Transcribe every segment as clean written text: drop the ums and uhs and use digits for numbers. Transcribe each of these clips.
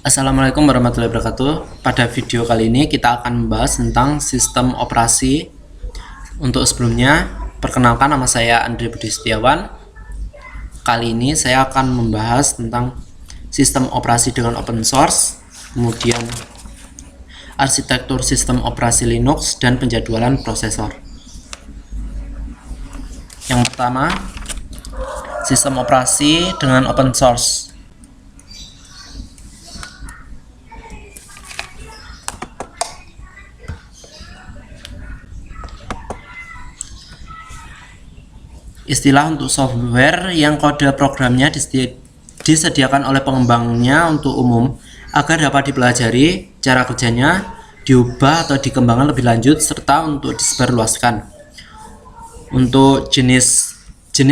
Assalamualaikum warahmatullahi wabarakatuh. Pada video kali ini kita akan membahas tentang sistem operasi. Untuk sebelumnya, perkenalkan, nama saya Andre Budi Setiawan. Kali ini saya akan membahas tentang sistem operasi dengan open source, kemudian arsitektur sistem operasi Linux dan penjadwalan prosesor. Yang pertama, sistem operasi dengan open source. Istilah untuk software yang kode programnya disediakan oleh pengembangnya untuk umum agar dapat dipelajari, cara kerjanya diubah atau dikembangkan lebih lanjut, serta untuk disebarluaskan. Untuk jenis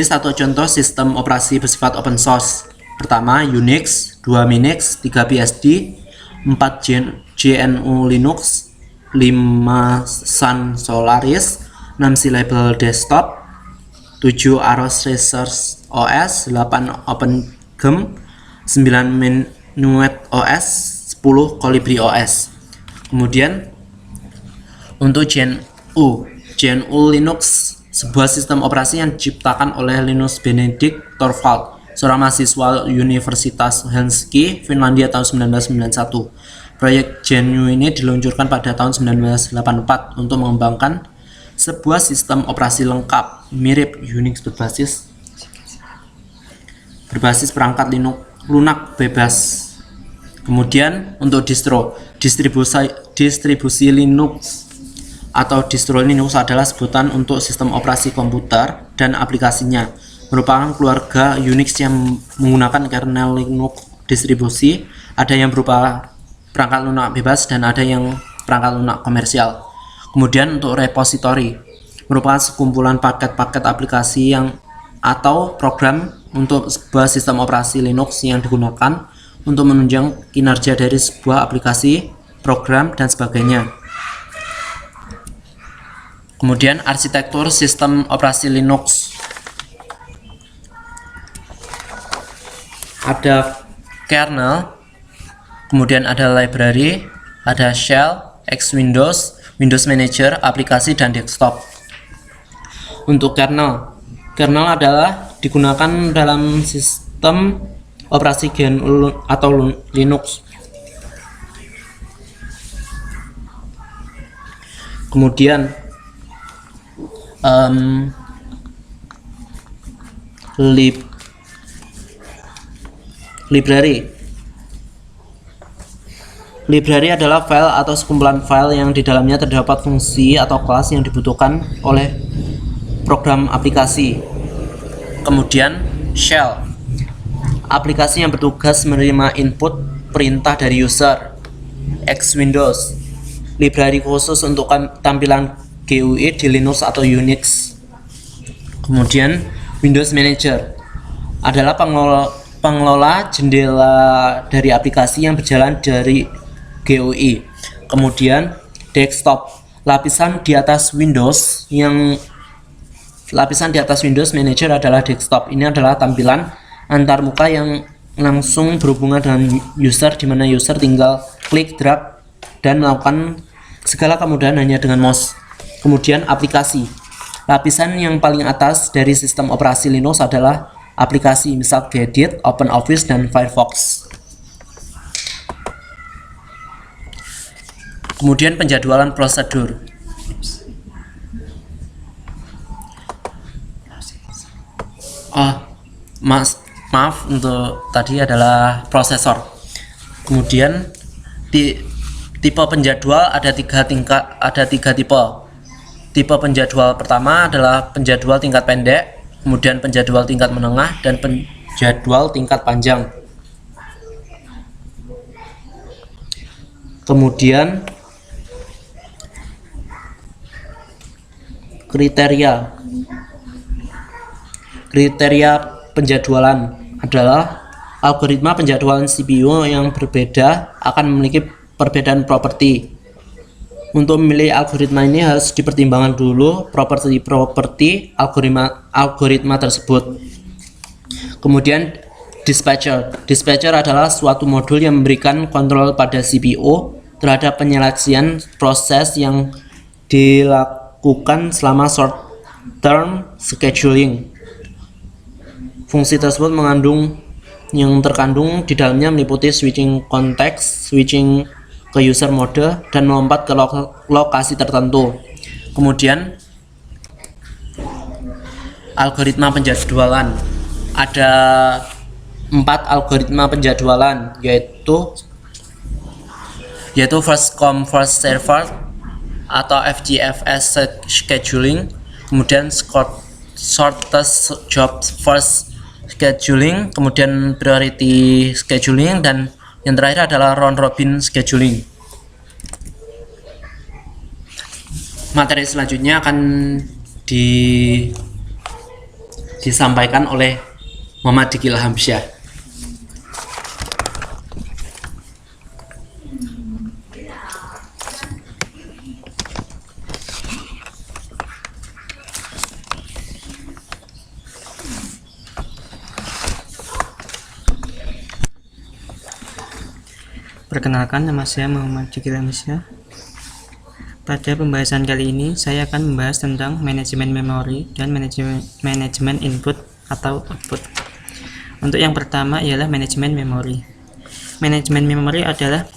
atau contoh sistem operasi bersifat open source: pertama, Unix, 2 Minix, 3 BSD, 4 GNU Linux, 5 Sun Solaris, 6 C-Label Desktop, 7 Aros Research OS, 8 OpenGem, 9 Minuet OS, 10 Colibri OS. Kemudian untuk GNU Linux, sebuah sistem operasi yang diciptakan oleh Linus Benedict Torvald, seorang mahasiswa Universitas Helsinki, Finlandia tahun 1991. Proyek GNU ini diluncurkan pada tahun 1984 untuk mengembangkan sebuah sistem operasi lengkap mirip Unix berbasis perangkat lunak bebas. Kemudian untuk distribusi Linux atau distro Linux adalah sebutan untuk sistem operasi komputer dan aplikasinya, merupakan keluarga Unix yang menggunakan kernel Linux distribusi. Ada yang berupa perangkat lunak bebas dan ada yang perangkat lunak komersial. Kemudian untuk repository, merupakan sekumpulan paket-paket aplikasi atau program untuk sebuah sistem operasi Linux yang digunakan untuk menunjang kinerja dari sebuah aplikasi, program, dan sebagainya. Kemudian arsitektur sistem operasi Linux. Ada kernel, kemudian ada library, ada shell, X-Windows, Windows Manager, aplikasi, dan desktop. Untuk kernel adalah digunakan dalam sistem operasi GNU atau Linux. Kemudian Library adalah file atau sekumpulan file yang di dalamnya terdapat fungsi atau kelas yang dibutuhkan oleh program aplikasi. Kemudian shell, aplikasi yang bertugas menerima input perintah dari user. X-Windows, library khusus untuk tampilan GUI di Linux atau Unix. Kemudian Windows Manager adalah pengelola jendela dari aplikasi yang berjalan dari GUI. Kemudian desktop, lapisan di atas Windows Manager adalah desktop. Ini adalah tampilan antarmuka yang langsung berhubungan dengan user, di mana user tinggal klik, drag, dan melakukan segala kemudahan hanya dengan mouse. Kemudian aplikasi, lapisan yang paling atas dari sistem operasi Linux adalah aplikasi, misal Gedit, OpenOffice, dan Firefox. Kemudian penjadwalan prosedur. Maaf, untuk tadi adalah prosesor. Kemudian tipe penjadwal ada tiga tipe. Tipe penjadwal pertama adalah penjadwal tingkat pendek, kemudian penjadwal tingkat menengah, dan penjadwal tingkat panjang. Kemudian kriteria penjadwalan adalah algoritma penjadwalan CPU yang berbeda akan memiliki perbedaan properti. Untuk memilih algoritma ini harus dipertimbangkan dulu properti algoritma tersebut. Kemudian Dispatcher. Dispatcher adalah suatu modul yang memberikan kontrol pada CPU terhadap penyelesaian proses yang dilakukan selama short term scheduling. Fungsi tersebut yang terkandung di dalamnya meliputi switching konteks, switching ke user mode, dan melompat ke lokasi tertentu. Kemudian algoritma penjadwalan. Ada 4 algoritma penjadwalan, yaitu first come first served atau FGFS scheduling, kemudian shortest job first scheduling, kemudian priority scheduling, dan yang terakhir adalah round robin scheduling. Materi selanjutnya akan disampaikan oleh Muhammad Diki Ilhamsyah. Perkenalkan, nama saya Muhammad Diki Ilhamsyah. Pada pembahasan kali ini, saya akan membahas tentang manajemen memori dan manajemen input atau output. Untuk yang pertama ialah manajemen memori. Manajemen memori adalah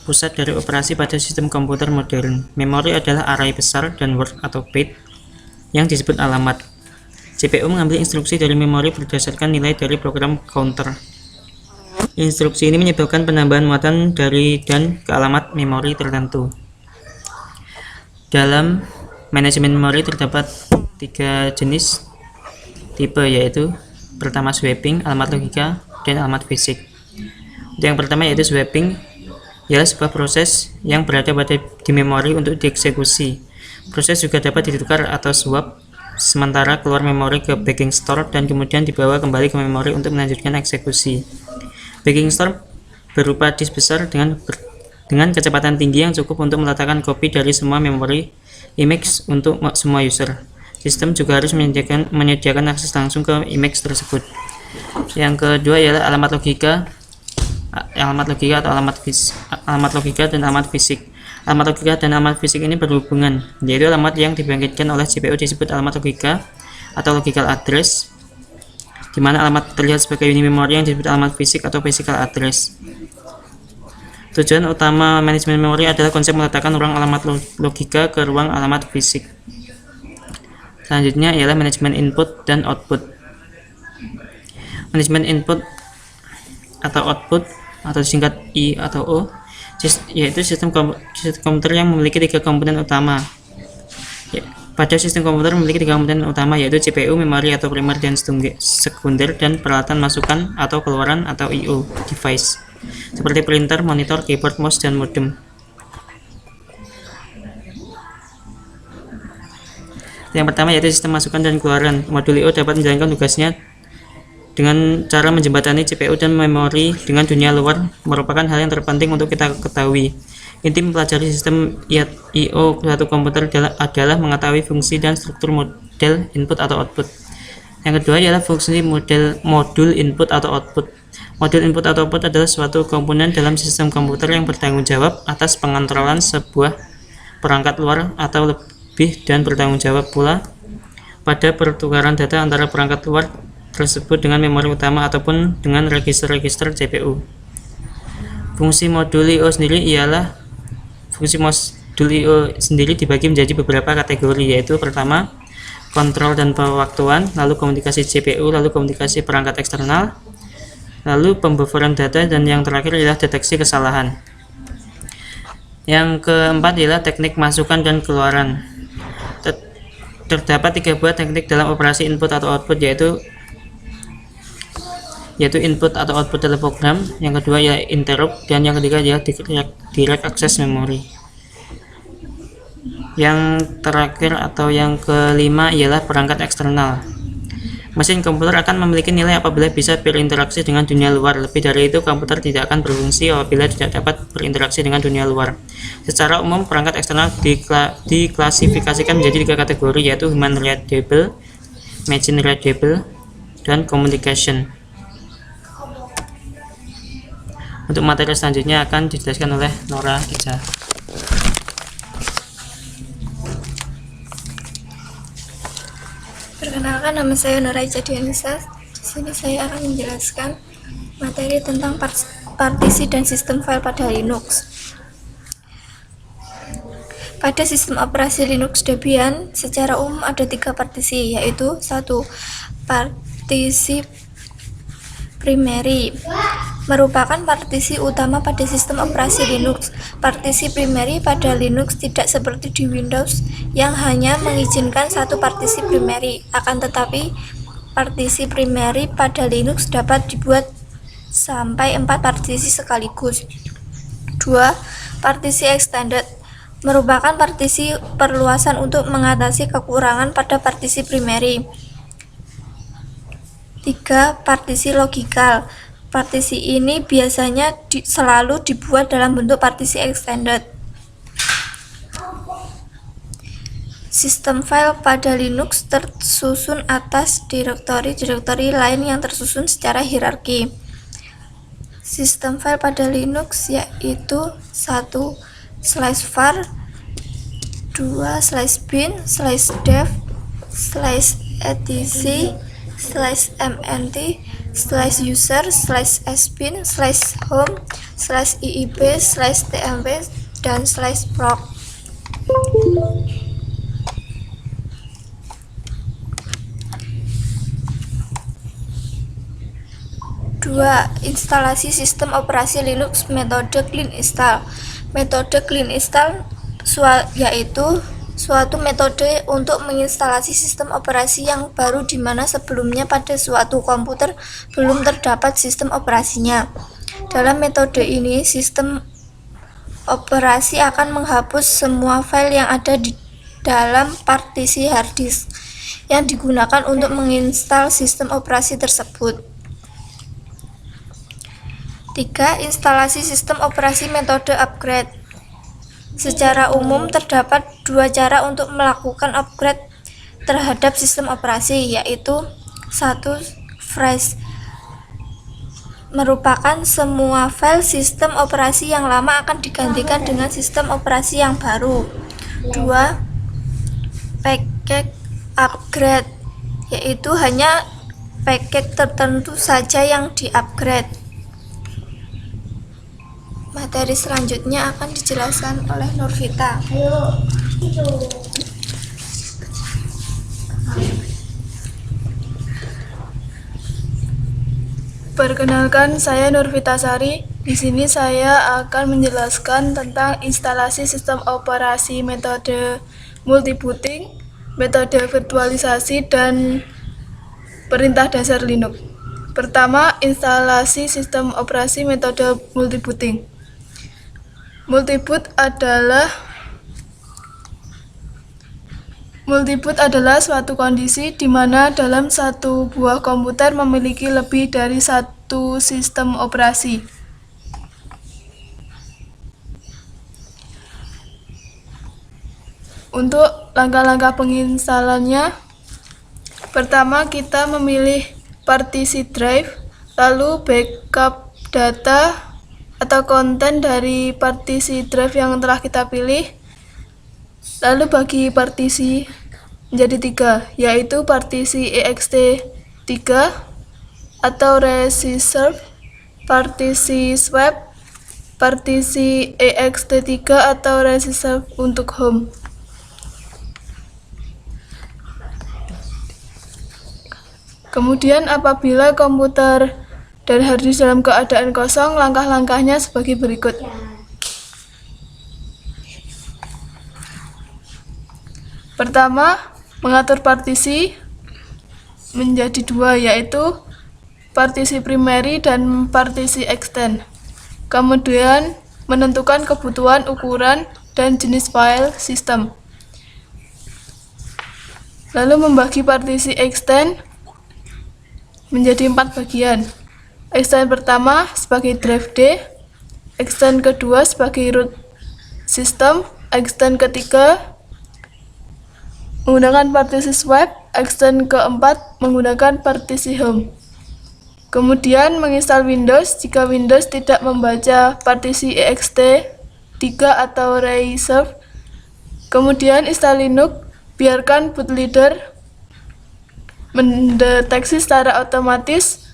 pusat dari operasi pada sistem komputer modern. Memori adalah array besar dan word atau byte yang disebut alamat. CPU mengambil instruksi dari memori berdasarkan nilai dari program counter. Instruksi ini menyebabkan penambahan muatan dari dan ke alamat memori tertentu. Dalam manajemen memori terdapat 3 jenis tipe, yaitu pertama swapping, alamat logika, dan alamat fisik. Yang pertama yaitu swapping, ialah sebuah proses yang berada di memori untuk dieksekusi. Proses juga dapat ditukar atau swap, sementara keluar memori ke backing store dan kemudian dibawa kembali ke memori untuk melanjutkan eksekusi. Backing store berupa disk besar dengan kecepatan tinggi yang cukup untuk meletakkan kopi dari semua memori image untuk semua user. Sistem juga harus menyediakan akses langsung ke image tersebut. Yang kedua ialah alamat logika atau alamat logika dan alamat fisik. Alamat logika dan alamat fisik ini berhubungan, yaitu alamat yang dibangkitkan oleh CPU disebut alamat logika atau logical address, di mana alamat terlihat sebagai unit memori yang disebut alamat fisik atau physical address. Tujuan utama manajemen memori adalah konsep meletakkan ruang alamat logika ke ruang alamat fisik. Selanjutnya ialah manajemen input dan output. Manajemen input atau output atau disingkat I atau O, yaitu sistem komputer yang memiliki 3 komponen utama. Pada sistem komputer memiliki 3 komponen utama, yaitu CPU, memori atau primer dan sekunder, dan peralatan masukan atau keluaran atau I/O device seperti printer, monitor, keyboard, mouse, dan modem. Yang pertama yaitu sistem masukan dan keluaran. Modul I/O dapat menjalankan tugasnya dengan cara menjembatani CPU dan memori dengan dunia luar, merupakan hal yang terpenting untuk kita ketahui. Inti mempelajari sistem I/O suatu komputer adalah mengetahui fungsi dan struktur model input atau output. Yang kedua ialah fungsi modul input atau output. Modul input atau output adalah suatu komponen dalam sistem komputer yang bertanggung jawab atas pengontrolan sebuah perangkat luar atau lebih, dan bertanggung jawab pula pada pertukaran data antara perangkat luar tersebut dengan memori utama ataupun dengan register-register CPU. Fungsi modul I/O sendiri dibagi menjadi beberapa kategori, yaitu pertama, kontrol dan pewaktuan, lalu komunikasi CPU, lalu komunikasi perangkat eksternal, lalu pembufferan data, dan yang terakhir adalah deteksi kesalahan. Yang keempat adalah teknik masukan dan keluaran. Terdapat 3 buah teknik dalam operasi input atau output, yaitu input atau output dalam program. Yang kedua ya interrupt, dan yang ketiga ya direct access memory. Yang terakhir atau yang kelima ialah perangkat eksternal. Mesin komputer akan memiliki nilai apabila bisa berinteraksi dengan dunia luar. Lebih dari itu, komputer tidak akan berfungsi apabila tidak dapat berinteraksi dengan dunia luar. Secara umum, perangkat eksternal diklasifikasikan menjadi 3 kategori, yaitu human readable, machine readable, dan communication. Untuk materi selanjutnya akan dijelaskan oleh Nora Ica. Perkenalkan, nama saya Nora Ica Dianisa. Di sini saya akan menjelaskan materi tentang partisi dan sistem file pada Linux. Pada sistem operasi Linux Debian, secara umum ada 3 partisi, yaitu 1. Partisi primary merupakan partisi utama pada sistem operasi Linux. Partisi primary pada Linux tidak seperti di Windows yang hanya mengizinkan satu partisi primary. Akan tetapi, partisi primary pada Linux dapat dibuat sampai 4 partisi sekaligus. 2. Partisi extended merupakan partisi perluasan untuk mengatasi kekurangan pada partisi primary. 3. Partisi logical. Partisi ini biasanya selalu dibuat dalam bentuk partisi extended. Sistem file pada Linux tersusun atas direktori-direktori lain yang tersusun secara hierarki. Sistem file pada Linux yaitu 1. /var, 2. /bin, /dev, /etc, /mnt, /user, /sbin, /home, /iib, /tmp, dan /proc. Dua, instalasi sistem operasi Linux metode clean install. Metode clean install yaitu suatu metode untuk menginstalasi sistem operasi yang baru di mana sebelumnya pada suatu komputer belum terdapat sistem operasinya. Dalam metode ini, sistem operasi akan menghapus semua file yang ada di dalam partisi hard disk yang digunakan untuk menginstal sistem operasi tersebut. 3. Instalasi sistem operasi metode upgrade. Secara umum terdapat 2 cara untuk melakukan upgrade terhadap sistem operasi, yaitu 1. Fresh merupakan semua file sistem operasi yang lama akan digantikan dengan sistem operasi yang baru. 2. Package upgrade, yaitu hanya paket tertentu saja yang di-upgrade. Materi selanjutnya akan dijelaskan oleh Nurvita. Perkenalkan, saya Nurvita Sari. Di sini saya akan menjelaskan tentang instalasi sistem operasi metode multibooting, metode virtualisasi, dan perintah dasar Linux. Pertama, instalasi sistem operasi metode multibooting. Multiboot adalah suatu kondisi di mana dalam satu buah komputer memiliki lebih dari satu sistem operasi. Untuk langkah-langkah penginstalannya, pertama kita memilih partisi drive, lalu backup data atau konten dari partisi drive yang telah kita pilih, lalu bagi partisi menjadi 3, yaitu partisi ext3 atau reserve, partisi swap, partisi ext3 atau reserve untuk home. Kemudian apabila komputer dan hard disk dalam keadaan kosong, langkah-langkahnya sebagai berikut. Pertama, mengatur partisi menjadi 2, yaitu partisi primary dan partisi extend. Kemudian, menentukan kebutuhan, ukuran, dan jenis file sistem. Lalu membagi partisi extend menjadi 4 bagian. Extend pertama sebagai drive D, extend kedua sebagai root system, extend ketiga menggunakan partisi swap, extend keempat menggunakan partisi home. Kemudian menginstal Windows jika Windows tidak membaca partisi ext3 atau reserve. Kemudian install Linux, biarkan bootloader mendeteksi secara otomatis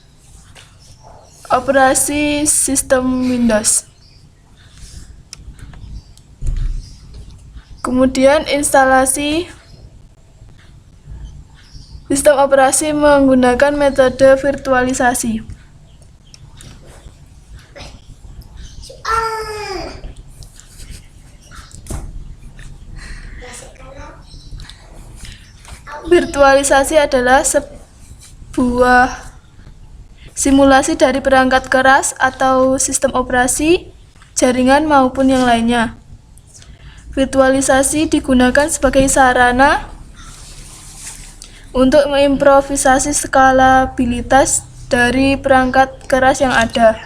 operasi sistem Windows. Kemudian instalasi sistem operasi menggunakan metode virtualisasi. Virtualisasi adalah sebuah simulasi dari perangkat keras atau sistem operasi, jaringan maupun yang lainnya. Virtualisasi digunakan sebagai sarana untuk mengimprovisasi skalabilitas dari perangkat keras yang ada.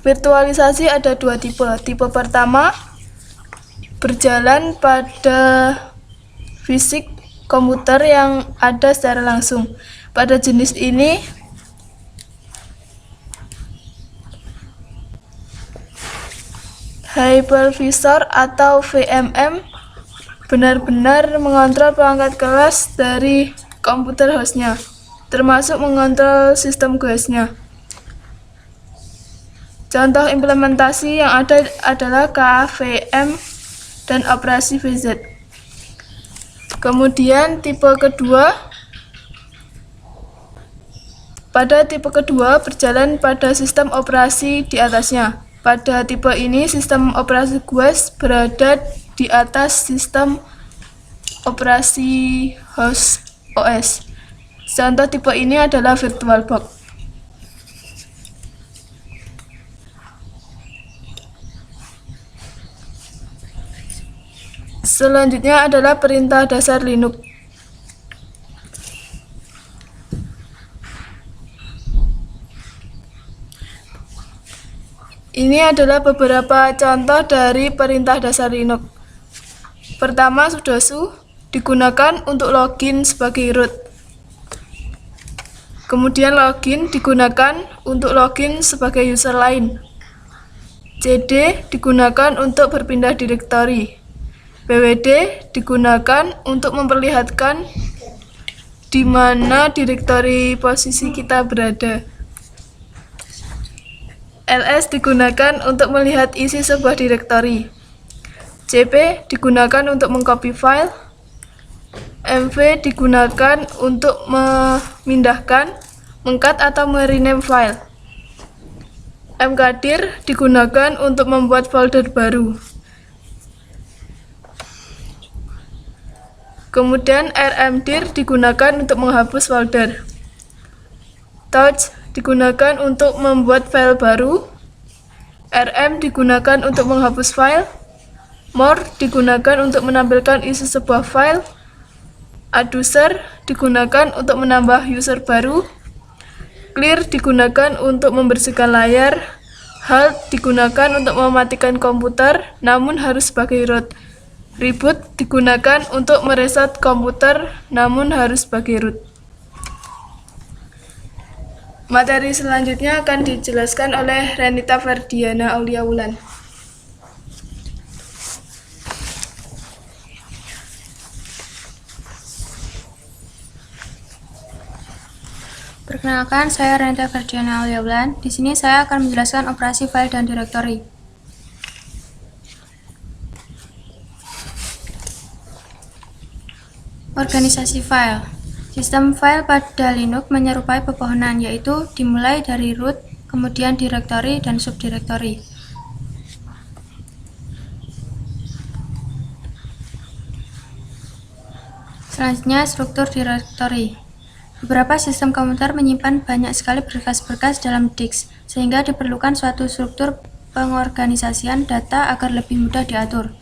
Virtualisasi ada dua tipe. Tipe pertama berjalan pada fisik komputer yang ada secara langsung. Pada jenis ini hypervisor atau VMM benar-benar mengontrol perangkat keras dari komputer hostnya, termasuk mengontrol sistem guysnya. Contoh implementasi yang ada adalah KVM dan operasi VZ. Kemudian tipe kedua, pada tipe kedua berjalan pada sistem operasi di atasnya. Pada tipe ini sistem operasi guys berada di atas sistem operasi host OS. Contoh tipe ini adalah VirtualBox. Selanjutnya adalah perintah dasar Linux. Ini adalah beberapa contoh dari perintah dasar Linux. Pertama, sudoku digunakan untuk login sebagai root. Kemudian login digunakan untuk login sebagai user lain. cd digunakan untuk berpindah direktori. bwd digunakan untuk memperlihatkan di mana direktori posisi kita berada. ls digunakan untuk melihat isi sebuah direktori. cp digunakan untuk mengcopy file. mv digunakan untuk memindahkan, mengcut atau merename file. mkdir digunakan untuk membuat folder baru. Kemudian rmdir digunakan untuk menghapus folder. Touch digunakan untuk membuat file baru. rm digunakan untuk menghapus file. More digunakan untuk menampilkan isi sebuah file. Adducer digunakan untuk menambah user baru. Clear digunakan untuk membersihkan layar. Halt digunakan untuk mematikan komputer, namun harus sebagai root. Reboot digunakan untuk mereset komputer, namun harus sebagai root. Materi selanjutnya akan dijelaskan oleh Renita Ferdiana Aulia Wulan. Perkenalkan, saya Renita Ferdiana Aulia Wulan. Di sini saya akan menjelaskan operasi file dan direktori. Organisasi file. Sistem file pada Linux menyerupai pepohonan, yaitu dimulai dari root, kemudian direktori dan subdirektori. Selanjutnya, struktur direktori. Beberapa sistem komputer menyimpan banyak sekali berkas-berkas dalam disk, sehingga diperlukan suatu struktur pengorganisasian data agar lebih mudah diatur.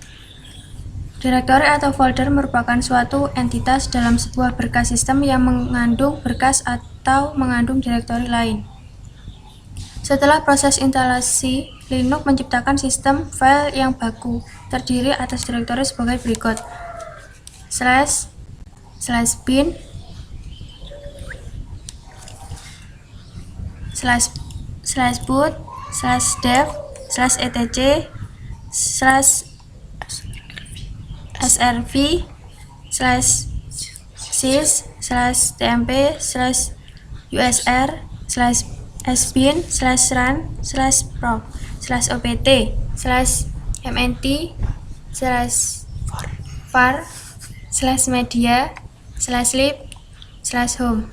Direktori atau folder merupakan suatu entitas dalam sebuah berkas sistem yang mengandung berkas atau mengandung direktori lain. Setelah proses instalasi, Linux menciptakan sistem file yang baku, terdiri atas direktori sebagai berikut: /bin, boot /dev /etc /srv /sys /tmp /usr /sbin /run /proc /opt /mnt /var /media /lib /home.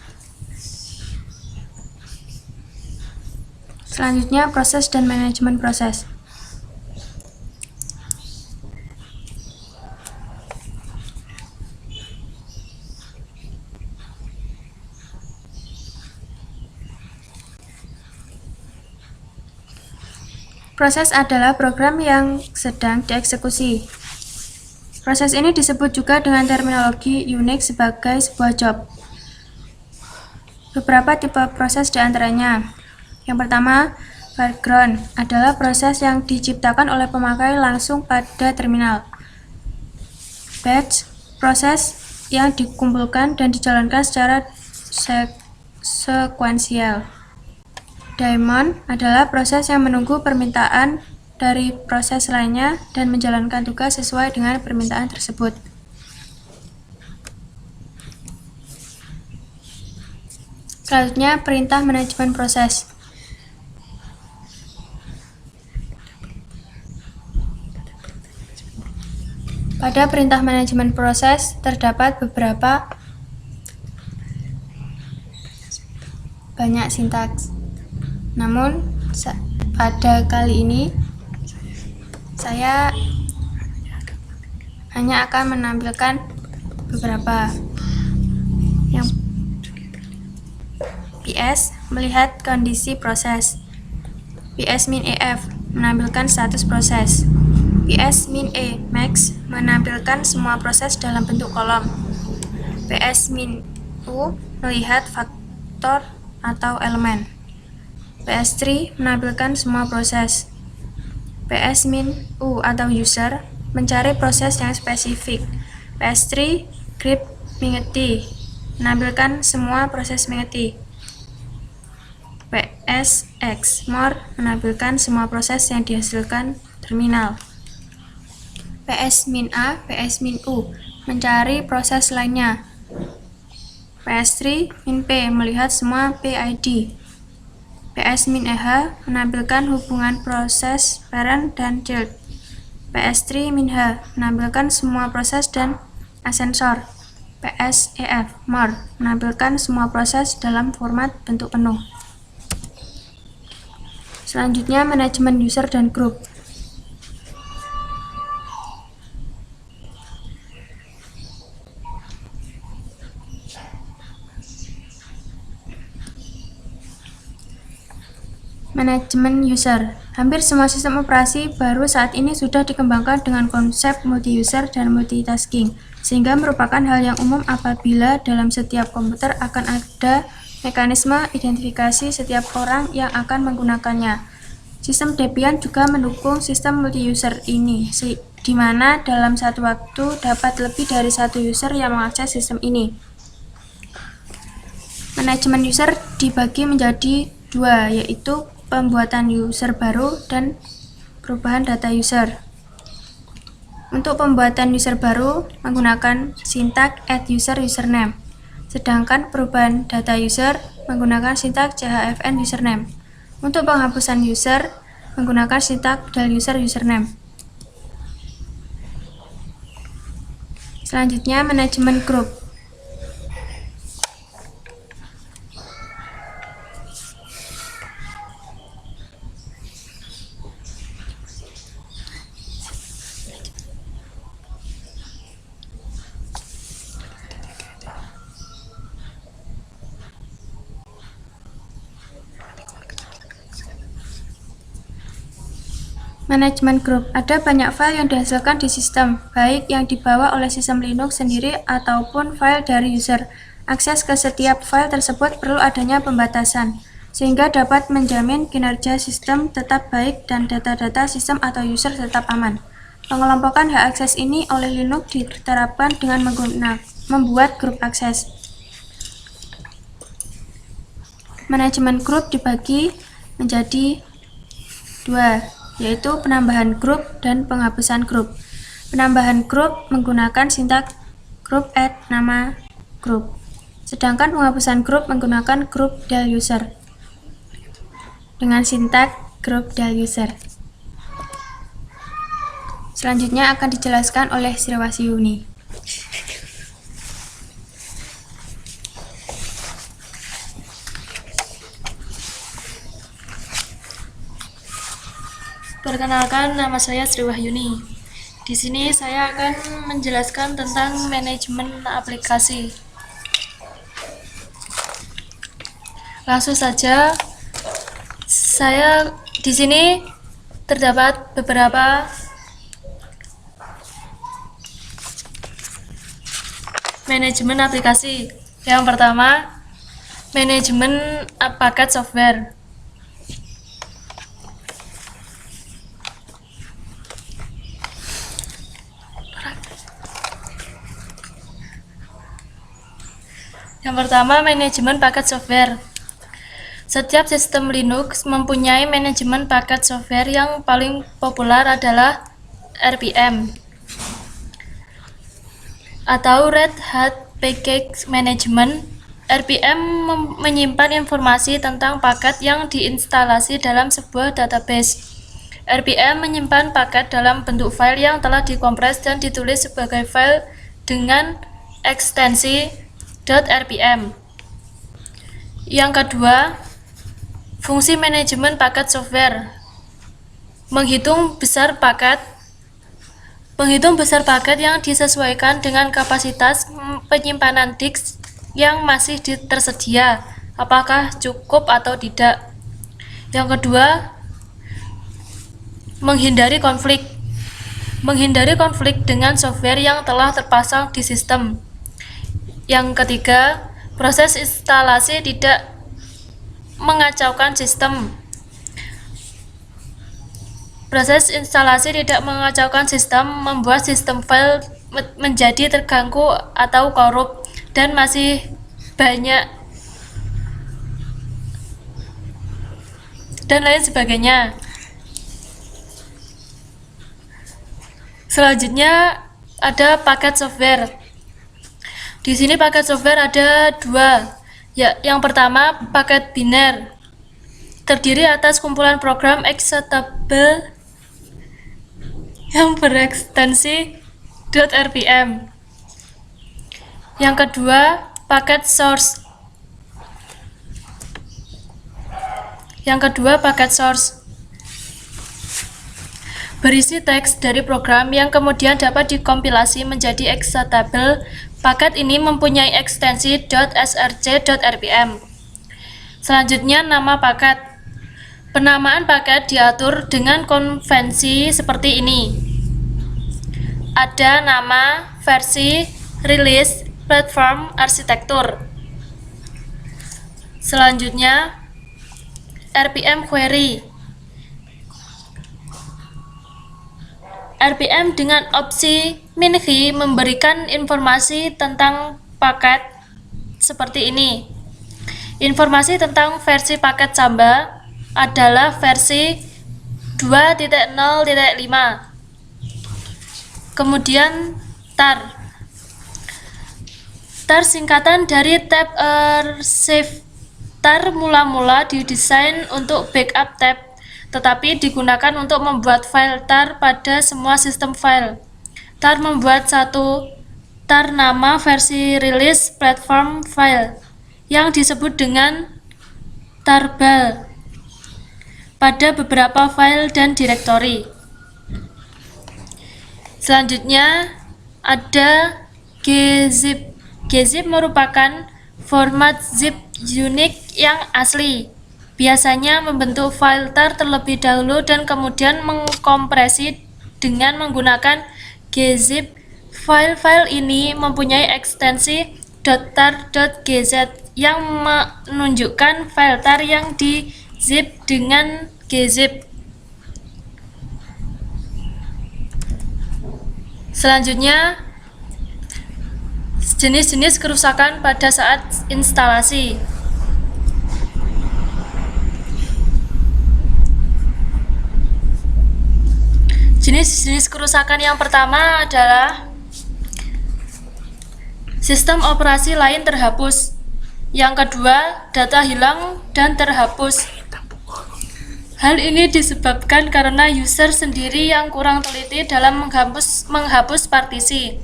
Selanjutnya, proses dan manajemen proses. Proses adalah program yang sedang dieksekusi. Proses ini disebut juga dengan terminologi Unix sebagai sebuah job. Beberapa tipe proses diantaranya. Yang pertama, background adalah proses yang diciptakan oleh pemakai langsung pada terminal. Batch, proses yang dikumpulkan dan dijalankan secara sekuensial. Daemon adalah proses yang menunggu permintaan dari proses lainnya dan menjalankan tugas sesuai dengan permintaan tersebut. Selanjutnya, perintah manajemen proses. Pada perintah manajemen proses terdapat beberapa banyak sintaks. Namun, pada kali ini saya hanya akan menampilkan beberapa. Yang PS melihat kondisi proses. PS-EF menampilkan status proses. PS-E max menampilkan semua proses dalam bentuk kolom. PS-U melihat faktor atau elemen. PS3 menampilkan semua proses. PS-U atau user mencari proses yang spesifik. PS3 grep mengeti menampilkan semua proses mengeti. PSX more menampilkan semua proses yang dihasilkan terminal. PS-A, PS-U mencari proses lainnya. PS3-P melihat semua PID. PS-EH menampilkan hubungan proses parent dan child. PS3-H menampilkan semua proses dan asensor. PS-EF more menampilkan semua proses dalam format bentuk penuh. Selanjutnya, manajemen user dan group. Manajemen user. Hampir semua sistem operasi baru saat ini sudah dikembangkan dengan konsep multi-user dan multitasking, sehingga merupakan hal yang umum apabila dalam setiap komputer akan ada mekanisme identifikasi setiap orang yang akan menggunakannya. Sistem Debian juga mendukung sistem multi-user ini, di mana dalam satu waktu dapat lebih dari satu user yang mengakses sistem ini. Manajemen user dibagi menjadi dua, yaitu pembuatan user baru dan perubahan data user. Untuk pembuatan user baru menggunakan sintak @user_username, sedangkan perubahan data user menggunakan sintak chfn username. Untuk penghapusan user menggunakan sintak del user_username. Selanjutnya, manajemen grup. Manajemen grup. Ada banyak file yang dihasilkan di sistem, baik yang dibawa oleh sistem Linux sendiri ataupun file dari user. Akses ke setiap file tersebut perlu adanya pembatasan, sehingga dapat menjamin kinerja sistem tetap baik dan data-data sistem atau user tetap aman. Pengelompokan hak akses ini oleh Linux diterapkan dengan membuat grup akses. Manajemen grup dibagi menjadi dua, yaitu penambahan grup dan penghapusan grup. Penambahan grup menggunakan sintaks group add nama grup, sedangkan penghapusan grup menggunakan group del user dengan sintaks group del user. Selanjutnya akan dijelaskan oleh Sriwahyuni. Perkenalkan, nama saya Sriwahyuni. Di sini saya akan menjelaskan tentang manajemen aplikasi. Langsung saja, di sini terdapat beberapa manajemen aplikasi. Yang pertama, manajemen paket software. Yang pertama, manajemen paket software. Setiap sistem Linux mempunyai manajemen paket software. Yang paling populer adalah RPM atau Red Hat Package Management. RPM menyimpan informasi tentang paket yang diinstalasi dalam sebuah database. RPM menyimpan paket dalam bentuk file yang telah dikompres dan ditulis sebagai file dengan ekstensi .rpm. Yang kedua, fungsi manajemen paket software. Menghitung besar paket yang disesuaikan dengan kapasitas penyimpanan disk yang masih tersedia, apakah cukup atau tidak. Yang kedua, menghindari konflik dengan software yang telah terpasang di sistem. Yang ketiga, proses instalasi tidak mengacaukan sistem. Proses instalasi tidak mengacaukan sistem, membuat sistem file menjadi terganggu atau korup, dan masih banyak dan lain sebagainya. Selanjutnya ada paket software. Di sini paket software ada dua. Yang pertama, paket biner. Terdiri atas kumpulan program executable yang berekstensi .rpm. Yang kedua, paket source. Berisi teks dari program yang kemudian dapat dikompilasi menjadi executable. Paket ini mempunyai ekstensi .src.rpm. Selanjutnya, nama paket. Penamaan paket diatur dengan konvensi seperti ini. Ada nama, versi, rilis, platform, arsitektur. Selanjutnya, RPM query. RPM dengan opsi -v memberikan informasi tentang paket seperti ini. Informasi tentang versi paket Samba adalah versi 2.0.5. Kemudian tar. Tar singkatan dari tab archive. Tar mula-mula didesain untuk backup tab, tetapi digunakan untuk membuat file tar pada semua sistem file. Tar membuat satu tar nama versi rilis platform file yang disebut dengan tarbal pada beberapa file dan direktori. Selanjutnya ada gzip. Gzip merupakan format zip unik yang asli. Biasanya membentuk file tar terlebih dahulu dan kemudian mengkompresi dengan menggunakan gzip. File-file ini mempunyai ekstensi .tar.gz yang menunjukkan file tar yang di zip dengan gzip. Selanjutnya, jenis-jenis kerusakan pada saat instalasi. Jenis-jenis kerusakan yang pertama adalah sistem operasi lain terhapus. Yang kedua, data hilang dan terhapus. Hal ini disebabkan karena user sendiri yang kurang teliti dalam menghapus partisi.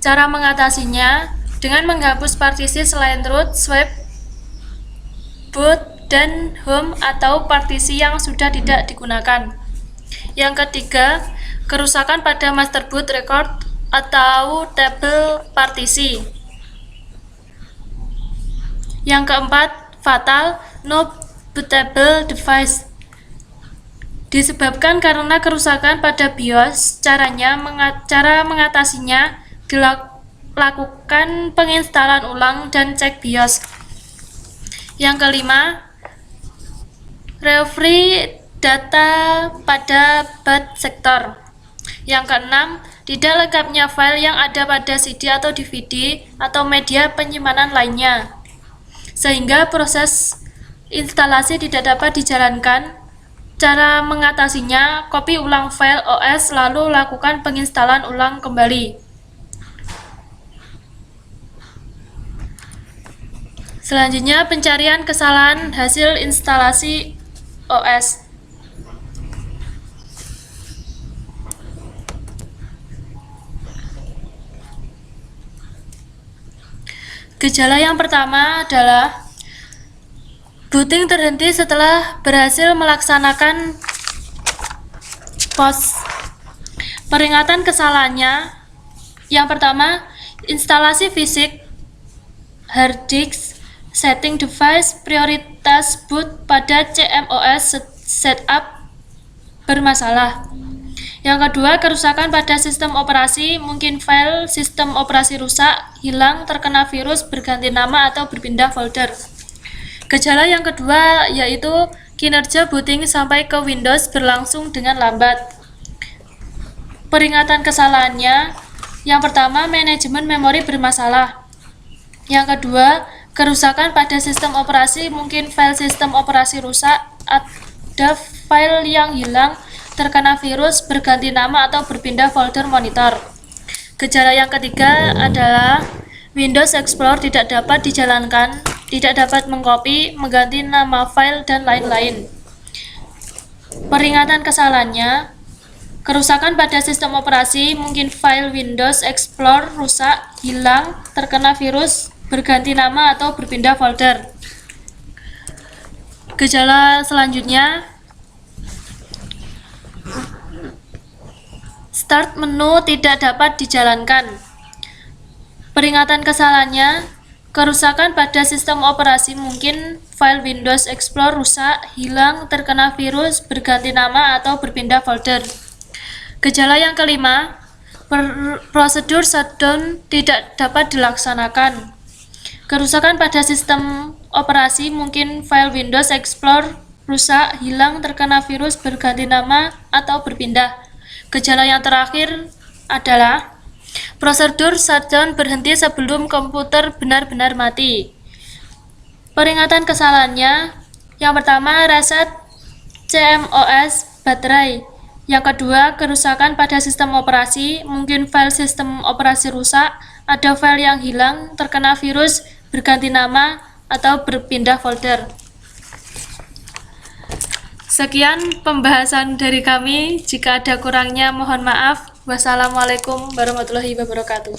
Cara mengatasinya dengan menghapus partisi selain root, swap, boot, dan home atau partisi yang sudah tidak digunakan. Yang ketiga, kerusakan pada master boot record atau table partisi. Yang keempat, fatal no bootable device. Disebabkan karena kerusakan pada BIOS. Cara mengatasinya dilakukan penginstalan ulang dan cek BIOS. Yang kelima, recovery data pada boot sektor. Yang keenam, tidak lengkapnya file yang ada pada CD atau DVD atau media penyimpanan lainnya, sehingga proses instalasi tidak dapat dijalankan. Cara mengatasinya, copy ulang file OS lalu lakukan penginstalan ulang kembali. Selanjutnya, pencarian kesalahan hasil instalasi OS. Gejala yang pertama adalah booting terhenti setelah berhasil melaksanakan POS. Peringatan kesalahannya, yang pertama, instalasi fisik, hard disk, setting device, prioritas boot pada CMOS setup bermasalah. Yang kedua, kerusakan pada sistem operasi, mungkin file sistem operasi rusak, hilang, terkena virus, berganti nama, atau berpindah folder. Gejala yang kedua yaitu kinerja booting sampai ke Windows berlangsung dengan lambat. Peringatan kesalahannya, yang pertama, manajemen memori bermasalah. Yang kedua, kerusakan pada sistem operasi, mungkin file sistem operasi rusak, ada file yang hilang, terkena virus, berganti nama, atau berpindah folder monitor. Gejala yang ketiga adalah Windows Explorer tidak dapat dijalankan, tidak dapat mengcopy, mengganti nama file, dan lain-lain. Peringatan kesalahannya, kerusakan pada sistem operasi, mungkin file Windows Explorer rusak, hilang, terkena virus, berganti nama, atau berpindah folder. Gejala selanjutnya, start menu tidak dapat dijalankan. Peringatan kesalahannya, kerusakan pada sistem operasi, mungkin file Windows Explorer rusak, hilang, terkena virus, berganti nama, atau berpindah folder. Gejala yang kelima, prosedur shutdown tidak dapat dilaksanakan. Kerusakan pada sistem operasi, mungkin file Windows Explorer rusak, hilang, terkena virus, berganti nama, atau berpindah. Gejala yang terakhir adalah prosedur shutdown berhenti sebelum komputer benar-benar mati. Peringatan kesalahannya, yang pertama, reset CMOS baterai. Yang kedua, kerusakan pada sistem operasi, mungkin file sistem operasi rusak, ada file yang hilang, terkena virus, berganti nama, atau berpindah folder. Sekian pembahasan dari kami. Jika ada kurangnya, mohon maaf. Wassalamualaikum warahmatullahi wabarakatuh.